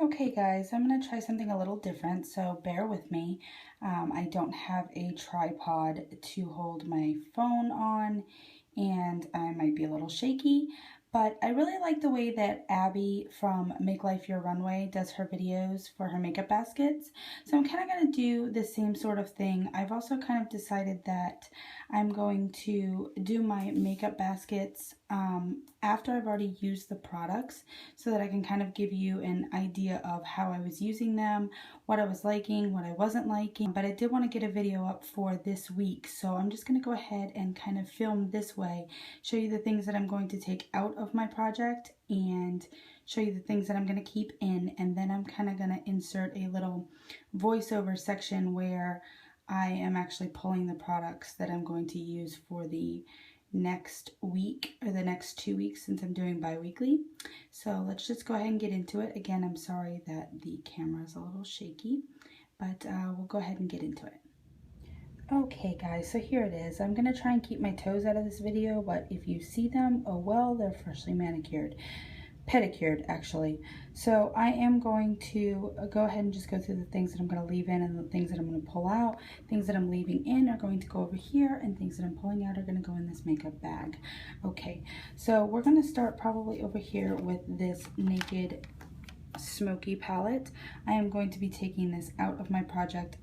Okay guys, I'm going to try something a little different, so bear with me. I don't have a tripod to hold my phone on, and I might be a little shaky, but I really like the way that Abby from Make Life Your Runway does her videos for her makeup baskets. So I'm kind of going to do the same sort of thing. I've also kind of decided that I'm going to do my makeup baskets after I've already used the products, so that I can kind of give you an idea of how I was using them, what I was liking, what I wasn't liking. But I did want to get a video up for this week, so I'm just going to go ahead and kind of film this way, show you the things that I'm going to take out of my project and show you the things that I'm going to keep in, and then I'm kind of going to insert a little voiceover section where I am actually pulling the products that I'm going to use for the next week or the next 2 weeks, since I'm doing bi-weekly. So let's just go ahead and get into it. Again, I'm sorry that the camera is a little shaky, but we'll go ahead and get into it. Okay guys, so here it is. I'm going to try and keep my toes out of this video, but if you see them, oh well, they're freshly manicured. Pedicured, actually. So I am going to go ahead and just go through the things that I'm going to leave in and the things that I'm going to pull out. Things that I'm leaving in are going to go over here, and things that I'm pulling out are going to go in this makeup bag. Okay, so we're going to start probably over here with this Naked Smoky palette. I am going to be taking this out of my project.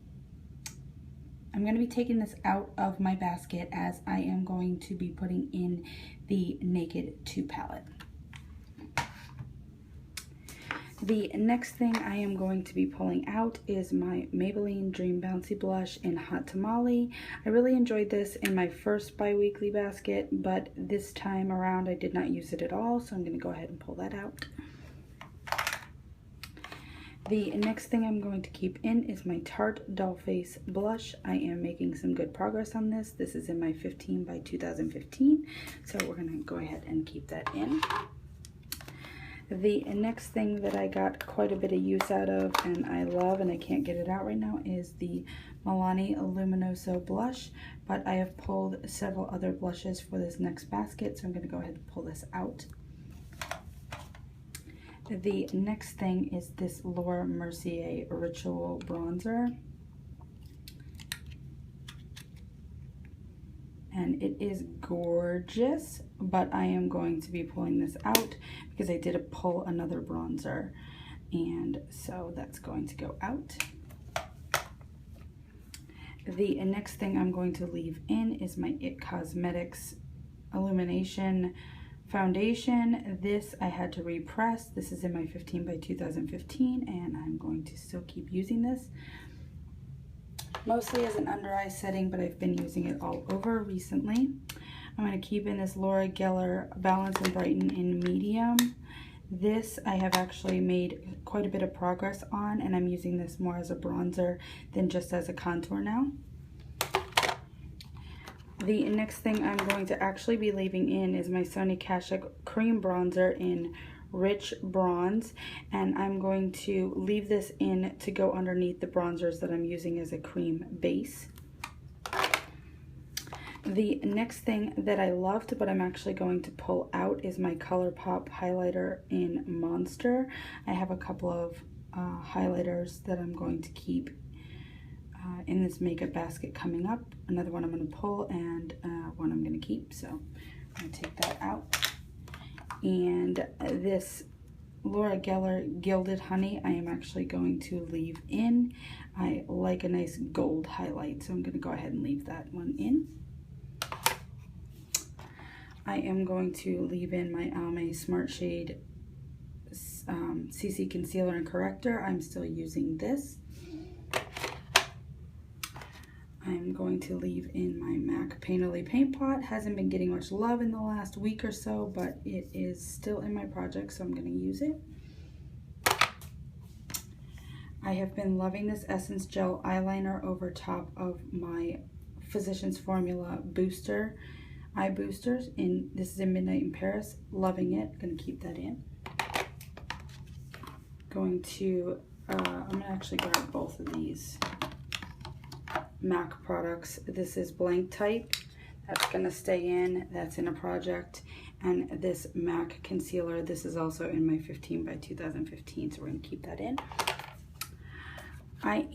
I'm going to be taking this out of my basket, as I am going to be putting in the Naked 2 palette. The next thing I am going to be pulling out is my Maybelline Dream Bouncy Blush in Hot Tamale. I really enjoyed this in my first bi-weekly basket, but this time around I did not use it at all, so I'm going to go ahead and pull that out. The next thing I'm going to keep in is my Tarte Dollface Blush. I am making some good progress on this. This is in my 15 by 2015, so we're going to go ahead and keep that in. The next thing that I got quite a bit of use out of, and I love, and I can't get it out right now, is the Milani Luminoso blush, but I have pulled several other blushes for this next basket, so I'm going to go ahead and pull this out. The next thing is this Laura Mercier Ritual Bronzer. And it is gorgeous, but I am going to be pulling this out because I did pull another bronzer, and so that's going to go out. The next thing I'm going to leave in is my IT Cosmetics Illumination Foundation. This I had to repress. This is in my 15 by 2015, and I'm going to still keep using this. Mostly as an under eye setting, but I've been using it all over recently. I'm going to keep in this Laura Geller Balance and Brighten in medium. This I have actually made quite a bit of progress on, and I'm using this more as a bronzer than just as a contour now. The next thing I'm going to actually be leaving in is my Sonia Kashuk Cream Bronzer in Rich Bronze, and I'm going to leave this in to go underneath the bronzers that I'm using as a cream base. The next thing that I loved, but I'm actually going to pull out, is my ColourPop highlighter in Monster. I have a couple of highlighters that I'm going to keep in this makeup basket coming up. Another one I'm going to pull, and one I'm going to keep, so I'm going to take that out. And this Laura Geller Gilded Honey I am actually going to leave in. I like a nice gold highlight, so I'm going to go ahead and leave that one in. I am going to leave in my Almay Smart Shade CC Concealer and Corrector. I'm still using this. I'm going to leave in my MAC Painterly Paint Pot. Hasn't been getting much love in the last week or so, but it is still in my project, so I'm going to use it. I have been loving this Essence Gel Eyeliner over top of my Physicians Formula Booster Eye Boosters. This is in Midnight in Paris. Loving it. Going to keep that in. I'm going to actually grab both of these MAC products. This is Blank Type. That's going to stay in. That's in a project. And this MAC concealer, this is also in my 15 by 2015, so we're going to keep that in. I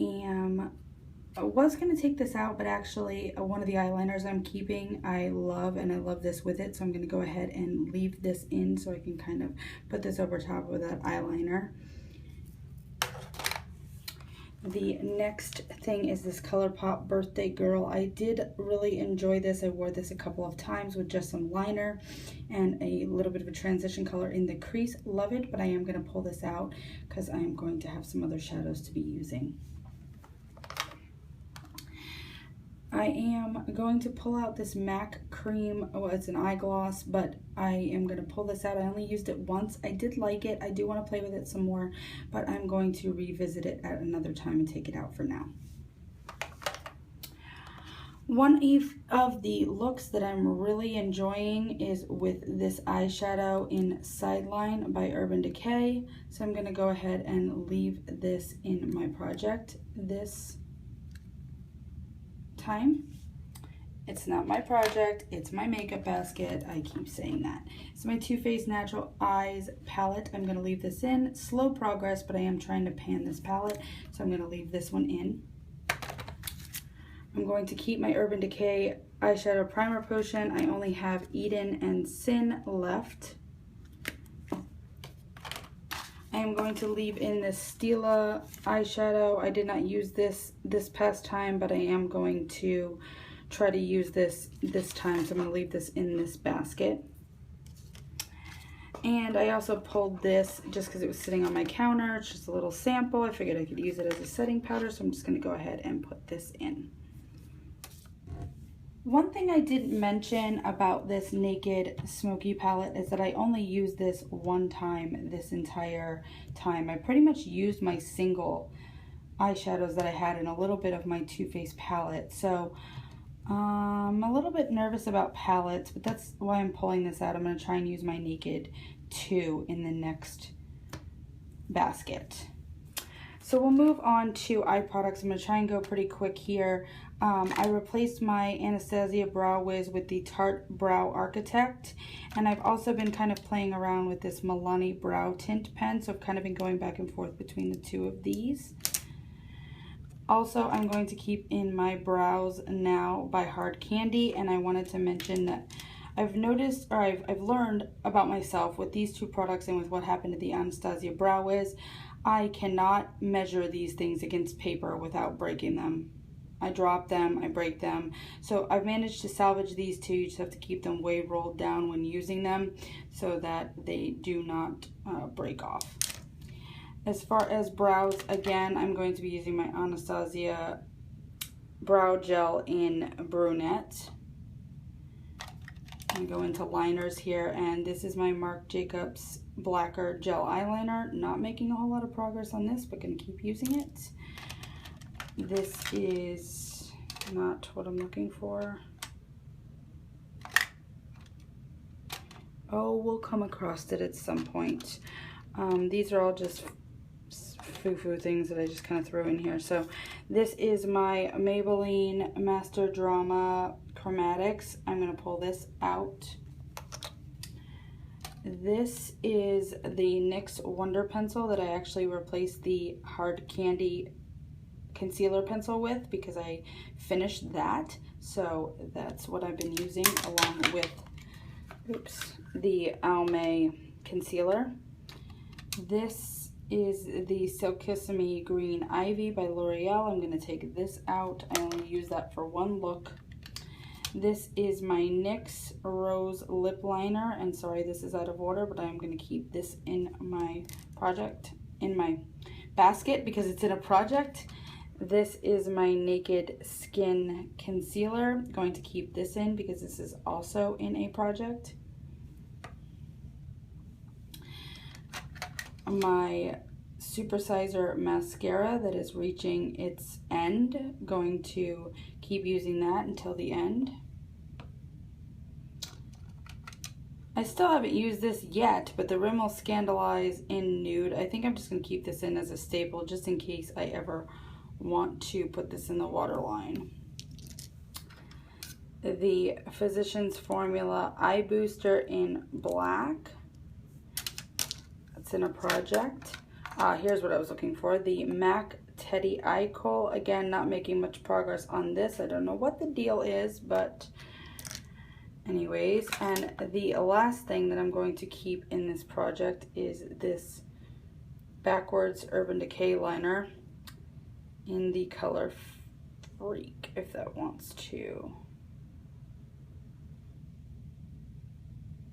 was going to take this out, but actually one of the eyeliners I'm keeping, I love, and I love this with it, so I'm going to go ahead and leave this in so I can kind of put this over top of that eyeliner. The next thing is this ColourPop Birthday Girl. I did really enjoy this. I wore this a couple of times with just some liner and a little bit of a transition color in the crease. Love it, but I am going to pull this out because I am going to have some other shadows to be using. I am going to pull out this MAC cream. Oh, it's an eye gloss, but I am going to pull this out. I only used it once. I did like it. I do want to play with it some more, but I'm going to revisit it at another time and take it out for now. One of the looks that I'm really enjoying is with this eyeshadow in Sideline by Urban Decay. So I'm going to go ahead and leave this in my project this time. It's not my project, it's my makeup basket. I keep saying that. It's my Too Faced Natural Eyes palette. I'm going to leave this in. Slow progress, but I am trying to pan this palette, so I'm going to leave this one in. I'm going to keep my Urban Decay eyeshadow primer potion. I only have Eden and Sin left. I am going to leave in this Stila eyeshadow. I did not use this past time, but I am going to try to use this time, so I'm going to leave this in this basket. And I also pulled this just because it was sitting on my counter. It's just a little sample. I figured I could use it as a setting powder, so I'm just going to go ahead and put this in. One thing I didn't mention about this Naked Smoky palette is that I only used this one time this entire time. I pretty much used my single eyeshadows that I had in a little bit of my Too Faced palette. So I'm a little bit nervous about palettes, but that's why I'm pulling this out. I'm going to try and use my Naked 2 in the next basket. So we'll move on to eye products. I'm going to try and go pretty quick here. I replaced my Anastasia Brow Wiz with the Tarte Brow Architect, and I've also been kind of playing around with this Milani Brow Tint pen, so I've kind of been going back and forth between the two of these. Also, I'm going to keep in my Brows Now by Hard Candy, and I wanted to mention that I've noticed, or I've learned about myself with these two products and with what happened to the Anastasia Brow Wiz. I cannot measure these things against paper without breaking them. I drop them, I break them. So I've managed to salvage these two. You just have to keep them way rolled down when using them so that they do not break off. As far as brows, again, I'm going to be using my Anastasia Brow Gel in Brunette. I go into liners here, and this is my Marc Jacobs Blacker Gel Eyeliner. Not making a whole lot of progress on this, but going to keep using it. This is not what I'm looking for. Oh, we'll come across it at some point. These are all just foo-foo things that I just kind of threw in here. So this is my Maybelline Master Drama Chromatics. I'm going to pull this out. This is the NYX Wonder Pencil that I actually replaced the Hard Candy concealer pencil with because I finished that. So that's what I've been using along with, the Almay concealer. This is the Silkissime Green Ivy by L'Oreal. I'm going to take this out. I only use that for one look. This is my NYX Rose Lip Liner, and sorry this is out of order, but I'm going to keep this in my project, in my basket because it's in a project. This is my Naked Skin Concealer. I'm going to keep this in because this is also in a project. My Supersizer mascara that is reaching its end. Going to keep using that until the end. I still haven't used this yet, but the Rimmel Scandalize in Nude. I think I'm just going to keep this in as a staple just in case I ever want to put this in the waterline. the Physicians Formula Eye Booster in black. It's in a project. Here's what I was looking for. The MAC Teddy Eye Kohl. Again, not making much progress on this. I don't know what the deal is, but anyways. And the last thing that I'm going to keep in this project is this backwards Urban Decay liner in the color Freak, if that wants to.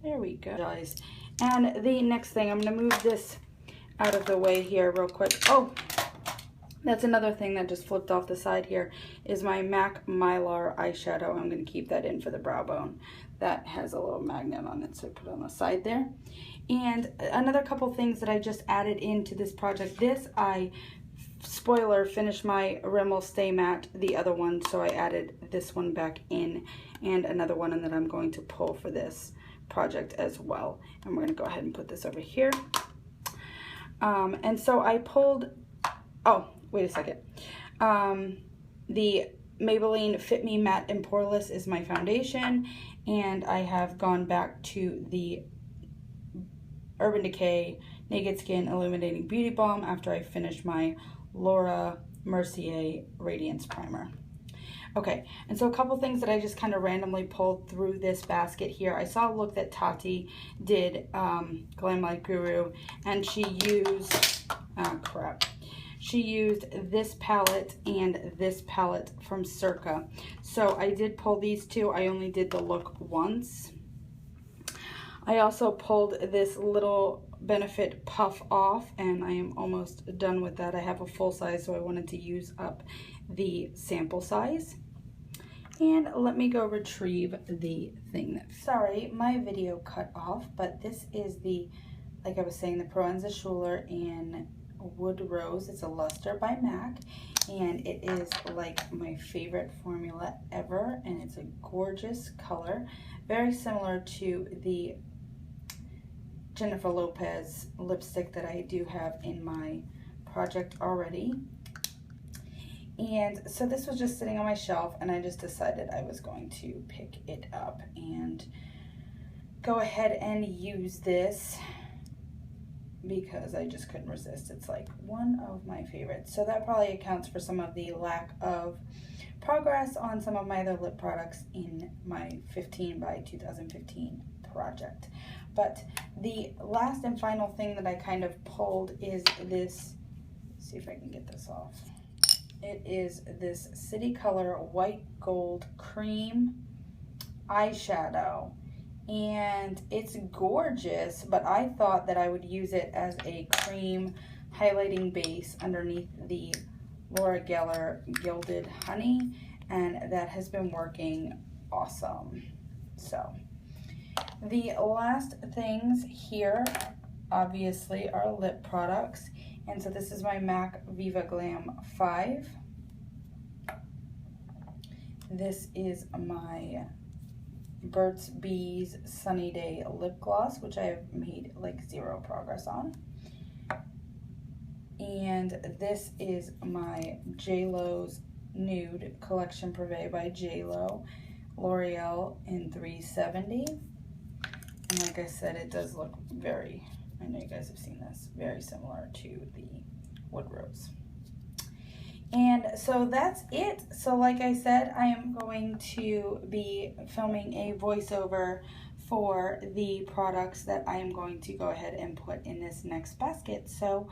There we go, guys. And the next thing, I'm going to move this out of the way here real quick. Oh, that's another thing that just flipped off the side here, is my MAC Mylar eyeshadow. I'm going to keep that in for the brow bone. That has a little magnet on it, so I put it on the side there. And another couple things that I just added into this project. This, spoiler, finished my Rimmel Stay Matte, the other one, so I added this one back in, and another one that I'm going to pull for this project as well. And we're going to go ahead and put this over here. And so I pulled, oh, wait a second. The Maybelline Fit Me Matte and Poreless is my foundation, and I have gone back to the Urban Decay Naked Skin Illuminating Beauty Balm after I finished my Laura Mercier Radiance Primer. Okay, and so a couple things that I just kind of randomly pulled through this basket here. I saw a look that Tati did, Glam Light Guru, and she used, she used this palette and this palette from Circa. So I did pull these two. I only did the look once. I also pulled this little Benefit Puff off, and I am almost done with that. I have a full size, so I wanted to use up the sample size. And let me go retrieve the thing. Sorry, my video cut off, but this is the, like I was saying, the Proenza Schuler in Wood Rose. It's a luster by MAC, and it is like my favorite formula ever, and it's a gorgeous color, very similar to the Jennifer Lopez lipstick that I do have in my project already. And so this was just sitting on my shelf, and I just decided I was going to pick it up and go ahead and use this because I just couldn't resist. It's like one of my favorites. So that probably accounts for some of the lack of progress on some of my other lip products in my 15 by 2015 project. But the last and final thing that I kind of pulled is this, let's see if I can get this off. It is this City Color White Gold Cream eyeshadow, and it's gorgeous, but I thought that I would use it as a cream highlighting base underneath the Laura Geller Gilded Honey, and that has been working awesome. So the last things here obviously are lip products, and so this is my MAC Viva Glam 5. This is my Burt's Bees Sunny Day Lip Gloss, which I have made like zero progress on. And this is my JLo's Nude Collection Privé by JLo, L'Oreal in 370. And like I said, it does look very, I know you guys have seen this, very similar to the Wood Rose. And so that's it. So like I said, I am going to be filming a voiceover for the products that I am going to go ahead and put in this next basket. So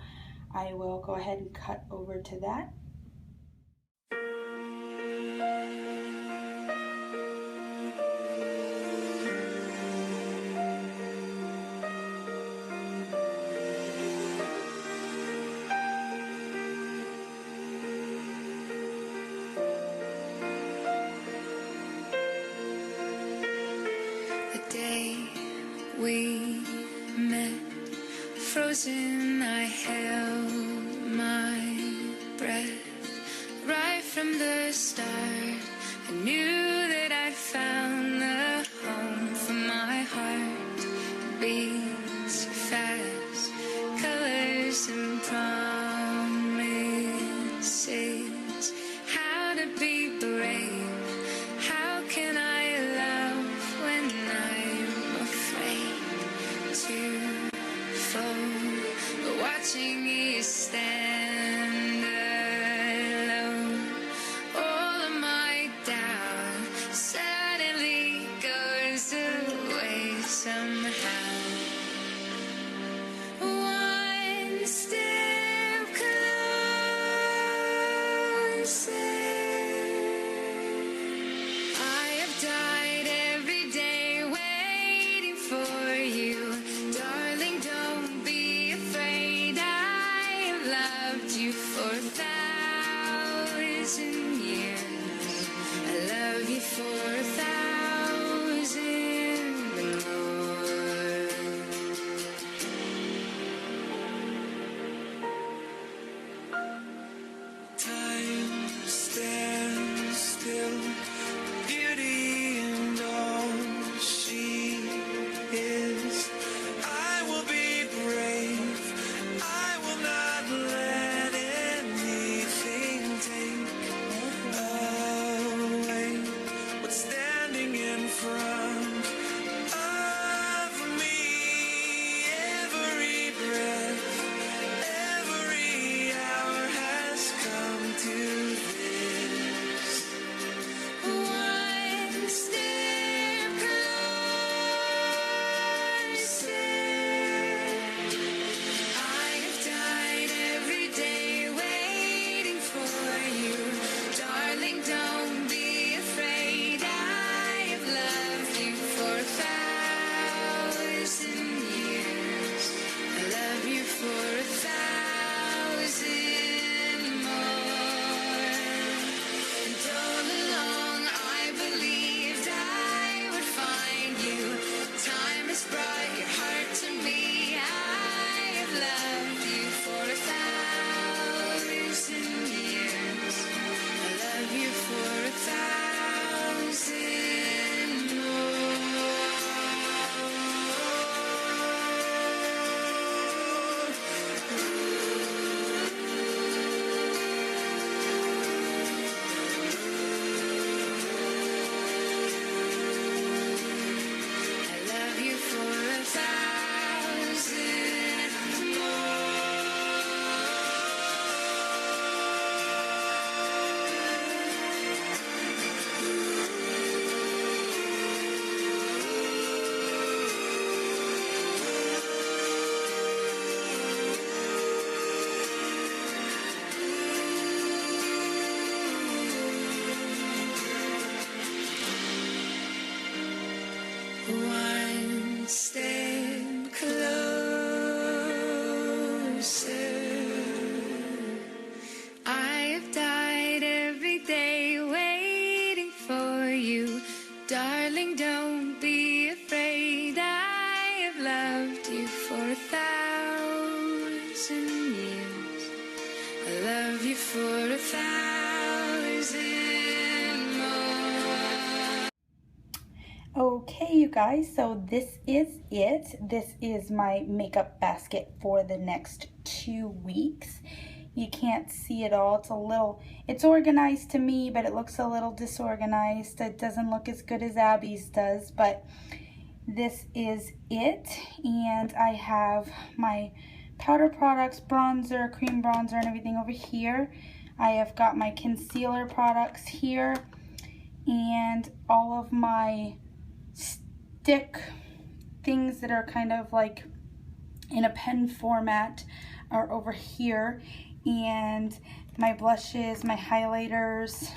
I will go ahead and cut over to that. We met, frozen, I held my breath. Right from the start, I knew that I'd found the home for my heart. Beats fast, colors and promises. How to be brave, how can I front of me. Every breath, every hour has come to this. One step closer. I have died every day waiting for you. Darling, don't be afraid. I have loved you for 1,000 years. I love you for 1,000 more. And all along I believed I would find you. Time has brought your heart to me. I have loved you for 1,000 years. I love you for 1,000 more. I love you for 1,000 One step closer. I have died every day waiting for you. Darling, don't be afraid. I have loved you for 1,000 years. I love you for 1,000 more. Okay, you guys, so this is it. This is my makeup basket for the next 2 weeks. You can't see it all. It's organized to me, but it looks a little disorganized. It doesn't look as good as Abby's does, but this is it. And I have my powder products, bronzer, cream bronzer, and everything over here. I have got my concealer products here, and all of my stick things that are kind of like in a pen format are over here, and my blushes, my highlighters,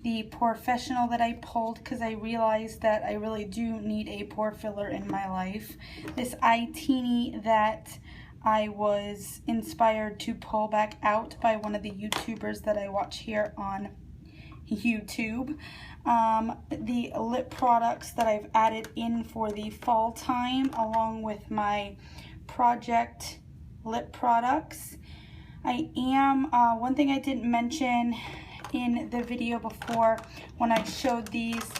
the Professional that I pulled because I realized that I really do need a pore filler in my life, this iTeeny that I was inspired to pull back out by one of the YouTubers that I watch here on YouTube, the lip products that I've added in for the fall time, along with my Project lip products. I am, one thing I didn't mention in the video before when I showed these,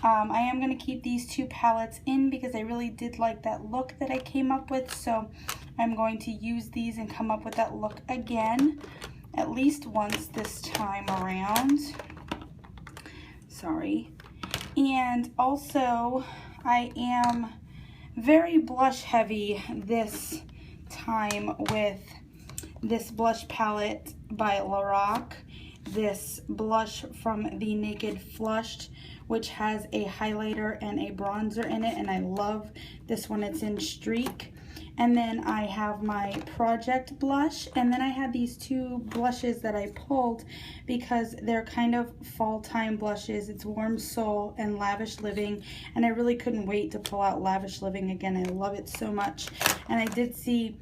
I am going to keep these 2 palettes in because I really did like that look that I came up with, so I'm going to use these and come up with that look again at least once this time around. Sorry. And also, I am very blush heavy this time with this blush palette by Lorac. This blush from the Naked Flushed, which has a highlighter and a bronzer in it, and I love this one. It's in Streak. And then I have my Project blush, and then I had these 2 blushes that I pulled because they're kind of fall time blushes. It's Warm Soul and Lavish Living, and I really couldn't wait to pull out Lavish Living again. I love it so much. And I did see,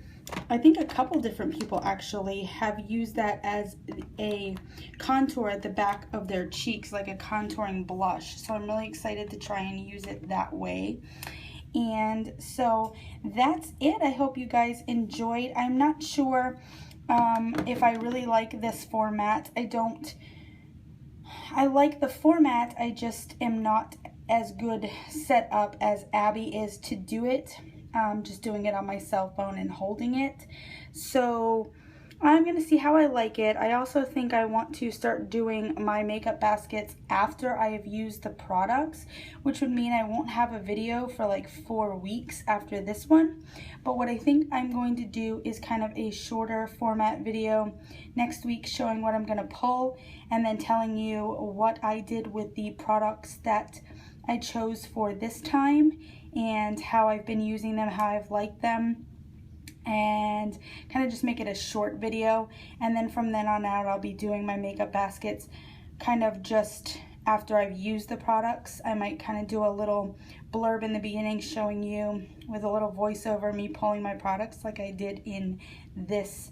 I think a couple different people actually have used that as a contour at the back of their cheeks, like a contouring blush. So I'm really excited to try and use it that way. And so that's it. I hope you guys enjoyed. I'm not sure if I really like this format. I like the format, I just am not as good set up as Abby is to do it. Just doing it on my cell phone and holding it. So I'm going to see how I like it. I also think I want to start doing my makeup baskets after I have used the products, which would mean I won't have a video for like 4 weeks after this one. But what I think I'm going to do is kind of a shorter format video next week showing what I'm going to pull and then telling you what I did with the products that I chose for this time and how I've been using them, how I've liked them, and kind of just make it a short video. And then from then on out, I'll be doing my makeup baskets kind of just after I've used the products. I might kind of do a little blurb in the beginning showing you with a little voiceover me pulling my products like I did in this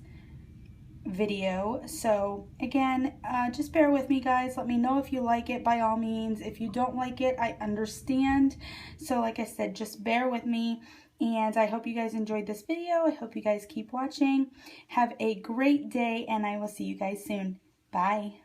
video. So again, just bear with me, guys. Let me know if you like it, by all means. If you don't like it, I understand. So like I said, just bear with me, and I hope you guys enjoyed this video. I hope you guys keep watching. Have a great day, and I will see you guys soon. Bye.